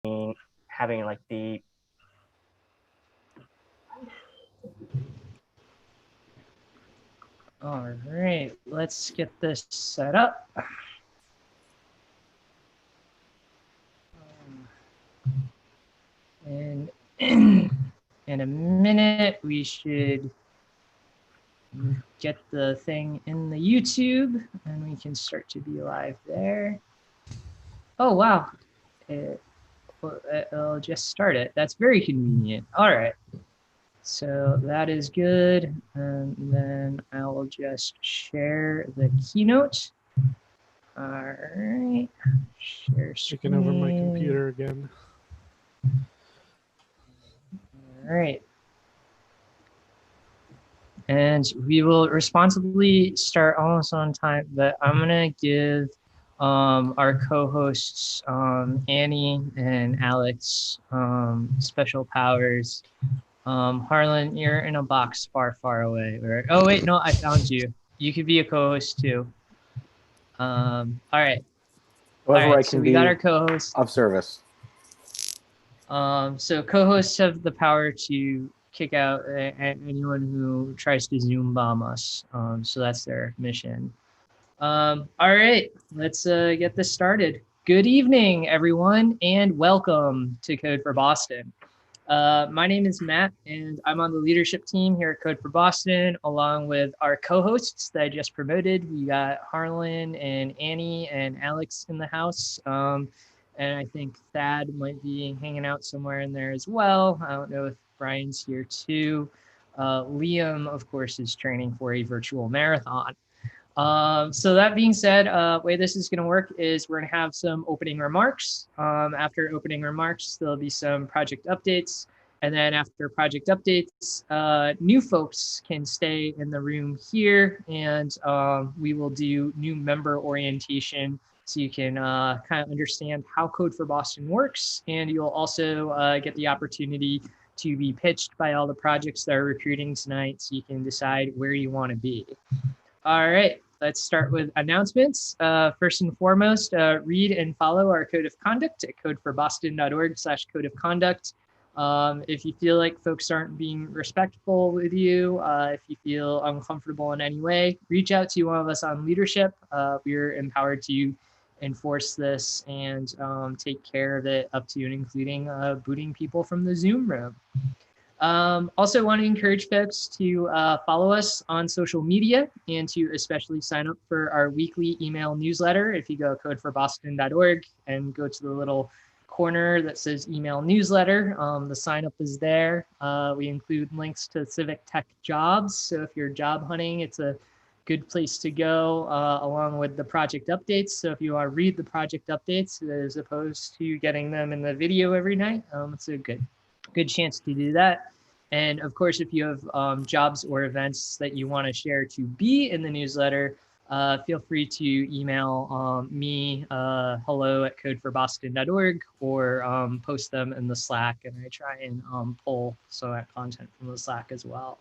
having like the All right, let's get this set up. And in a minute, we should get the thing in the YouTube and we can start to be live there. Oh, wow. It'll just start it. That's very convenient. All right. So that is good. And then I will just share the keynote. All right. Share screen. Taking over my computer again. All right. And we will responsibly start almost on time, but I'm going to give our co-hosts, Annie and Alex, special powers. Harlan, you're in a box far, far away. Right? Oh, wait, no, I found you. You could be a co-host too. All right. Whoever all right, I so can we be got our co-host. of service. So co-hosts have the power to kick out anyone who tries to Zoom bomb us. So that's their mission. All right, let's get this started. Good evening, everyone, and welcome to Code for Boston. My name is Matt, and I'm on the leadership team here at Code for Boston, along with our co-hosts that I just promoted. We got Harlan and Annie and Alex in the house. And I think Thad might be hanging out somewhere in there as well. I don't know if Brian's here too. Liam, of course, is training for a virtual marathon. So that being said, way this is going to work is we're going to have some opening remarks. After opening remarks, there'll be some project updates. And then after project updates, new folks can stay in the room here, and we will do new member orientation so you can kind of understand how Code for Boston works. And you'll also get the opportunity to be pitched by all the projects that are recruiting tonight so you can decide where you want to be. All right, let's start with announcements. First and foremost, read and follow our code of conduct at codeforboston.org/code of conduct. If you feel like folks aren't being respectful with you, if you feel uncomfortable in any way, reach out to one of us on leadership. We're empowered to enforce this and take care of it up to and including booting people from the Zoom room. Also want to encourage folks to follow us on social media and to especially sign up for our weekly email newsletter. If you go codeforboston.org and go to the little corner that says email newsletter, the sign up is there. We include links to civic tech jobs. So if you're job hunting, it's a good place to go along with the project updates. So if you want to read the project updates as opposed to getting them in the video every night, it's a good chance to do that. And of course, if you have jobs or events that you want to share to be in the newsletter, feel free to email me, hello@codeforboston.org, or post them in the Slack, and I try and pull some of that content from the Slack as well.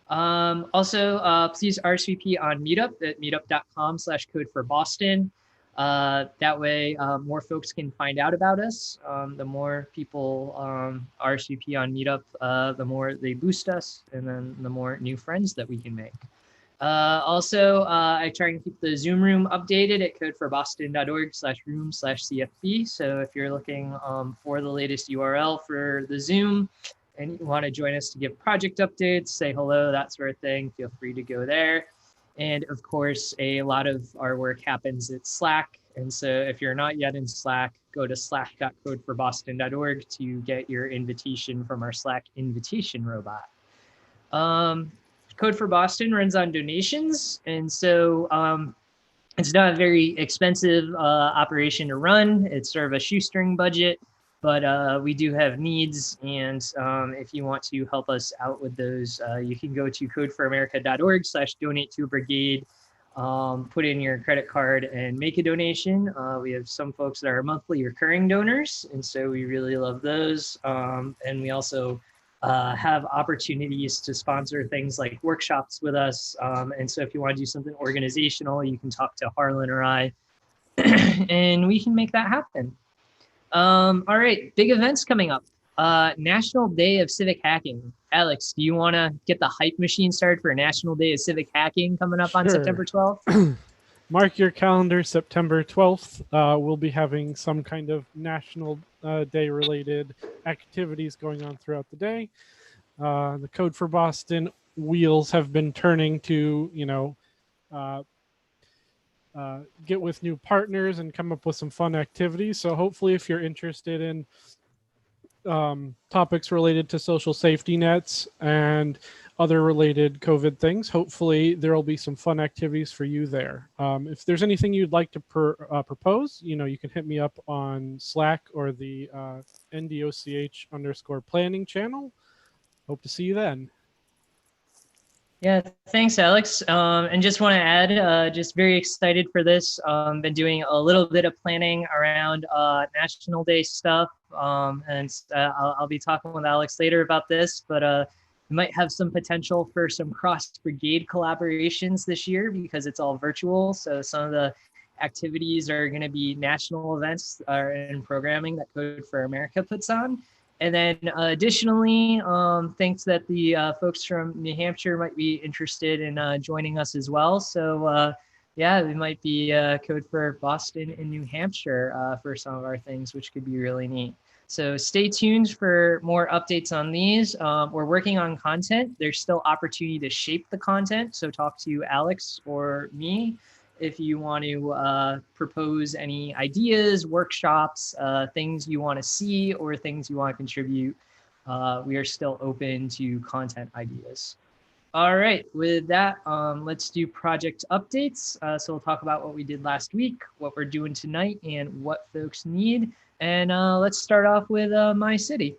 Also, please RSVP on Meetup at meetup.com/codeforboston. That way, more folks can find out about us. The more people RSVP on Meetup, the more they boost us, and then the more new friends that we can make. Also, I try and keep the Zoom room updated at codeforboston.org/room/CFB. So if you're looking for the latest URL for the Zoom, and you want to join us to give project updates, say hello, that sort of thing, feel free to go there. And of course, a lot of our work happens at Slack. And so if you're not yet in Slack, go to slack.codeforboston.org to get your invitation from our Slack invitation robot. Code for Boston runs on donations. And so it's not a very expensive operation to run. It's sort of a shoestring budget. But we do have needs, and if you want to help us out with those, you can go to codeforamerica.org/donate to a brigade, put in your credit card and make a donation. We have some folks that are monthly recurring donors, and so we really love those. And we also have opportunities to sponsor things like workshops with us. And so if you want to do something organizational, you can talk to Harlan or I, and we can make that happen. All right, big events coming up. National Day of Civic Hacking. Alex, do you want to get the hype machine started for National Day of Civic Hacking coming up on Sure. September 12th? Mark your calendar, September 12th. We'll be having some kind of National Day related activities going on throughout the day. The Code for Boston wheels have been turning to, uh, get with new partners and come up with some fun activities. So hopefully, if you're interested in topics related to social safety nets and other related COVID things, hopefully there will be some fun activities for you there. If there's anything you'd like to propose, you can hit me up on Slack or the NDOCH_planning channel. Hope to see you then. Yeah, thanks, Alex. And just want to add, just very excited for this. Been doing a little bit of planning around National Day stuff, and I'll be talking with Alex later about this. But we might have some potential for some cross-brigade collaborations this year because it's all virtual. So some of the activities are going to be national events and programming that Code for America puts on. And then additionally, thinks that the folks from New Hampshire might be interested in joining us as well. So yeah, we might be Code for Boston and New Hampshire for some of our things, which could be really neat. So stay tuned for more updates on these. We're working on content. There's still opportunity to shape the content. So talk to Alex or me if you want to propose any ideas, workshops, things you want to see, or things you want to contribute. We are still open to content ideas. All right, with that, let's do project updates. So we'll talk about what we did last week, what we're doing tonight, and what folks need. And let's start off with My City.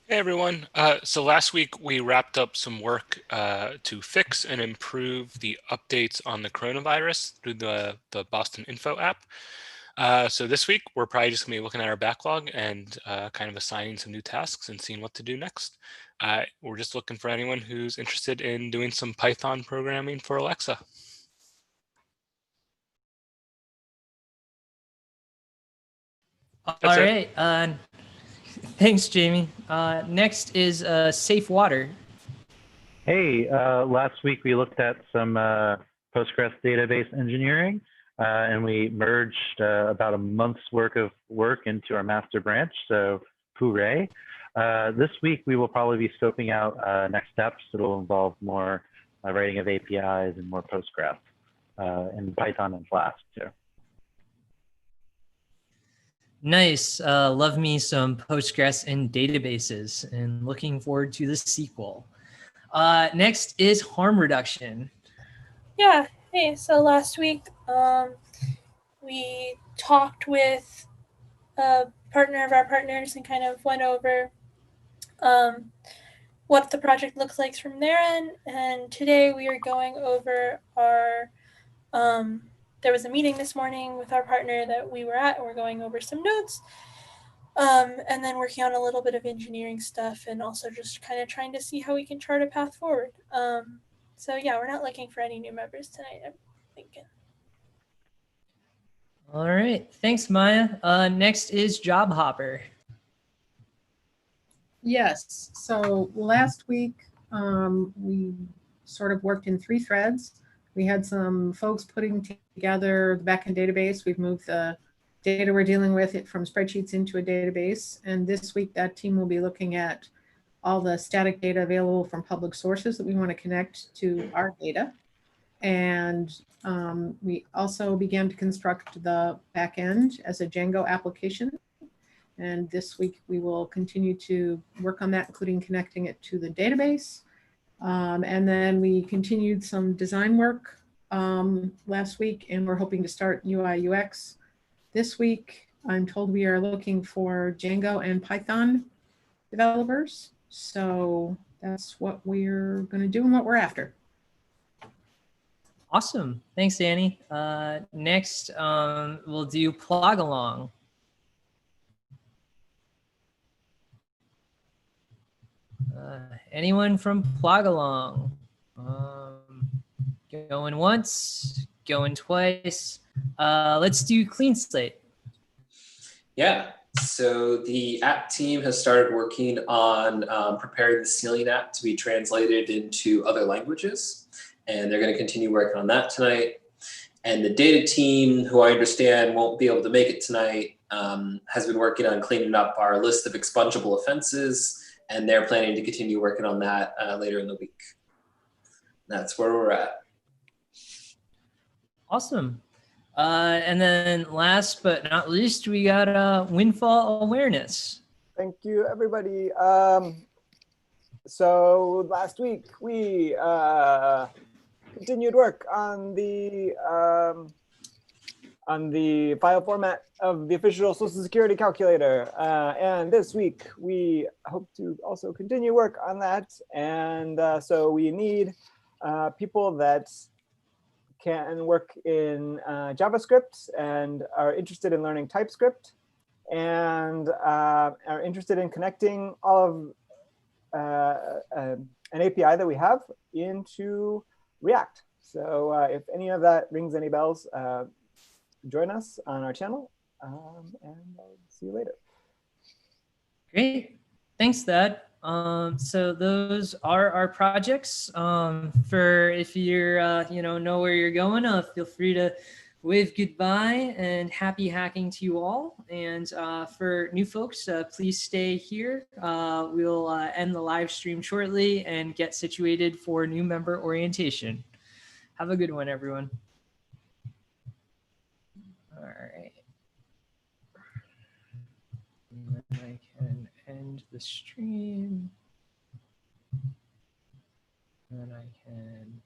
Hey everyone. So last week we wrapped up some work to fix and improve the updates on the coronavirus through the Boston Info app. So this week we're probably just gonna be looking at our backlog and kind of assigning some new tasks and seeing what to do next. We're just looking for anyone who's interested in doing some Python programming for Alexa. All right. Thanks, Jamie. Next is Safe Water. Hey, last week we looked at some Postgres database engineering, and we merged about a month's work of work into our master branch, so hooray. This week we will probably be scoping out next steps. It'll involve more writing of APIs and more Postgres in Python and Flask too. Nice. Love me some Postgres and databases, and looking forward to the sequel. Next is harm reduction. Yeah. Hey, so last week we talked with a partner of our partners and kind of went over what the project looks like from their end. And today we are going over our there was a meeting this morning with our partner that we were at, and we're going over some notes, and then working on a little bit of engineering stuff, and also just kind of trying to see how we can chart a path forward. So yeah, we're not looking for any new members tonight, I'm thinking. All right. Thanks, Maya. Next is Job Hopper. Yes. So last week we sort of worked in 3 threads. We had some folks putting together the backend database. We've moved the data we're dealing with it from spreadsheets into a database. And this week that team will be looking at all the static data available from public sources that we want to connect to our data. And we also began to construct the backend as a Django application. And this week we will continue to work on that, including connecting it to the database. And then we continued some design work last week, and we're hoping to start UI UX this week. I'm told we are looking for Django and Python developers. So that's what we're going to do and what we're after. Awesome. Thanks, Annie. Next, we'll do Plog Along. Anyone from Plog Along? Going once, going twice. Let's do Clean Slate. Yeah. So the app team has started working on preparing the Ceiling app to be translated into other languages, and they're going to continue working on that tonight. And the data team, who I understand won't be able to make it tonight, has been working on cleaning up our list of expungible offenses, and they're planning to continue working on that later in the week. That's where we're at. Awesome. And then last but not least, we got windfall awareness. Thank you, everybody. So last week we continued work on the file format of the official Social Security calculator. And this week we hope to also continue work on that. And so we need people that can work in JavaScript and are interested in learning TypeScript and are interested in connecting all of an API that we have into React. So if any of that rings any bells, join us on our channel, and I'll see you later. Great. Thanks, Thad. So those are our projects. For if you're, know where you're going, feel free to wave goodbye and happy hacking to you all. And for new folks, please stay here. We'll end the live stream shortly and get situated for new member orientation. Have a good one, everyone. All right. And then I can end the stream. And I can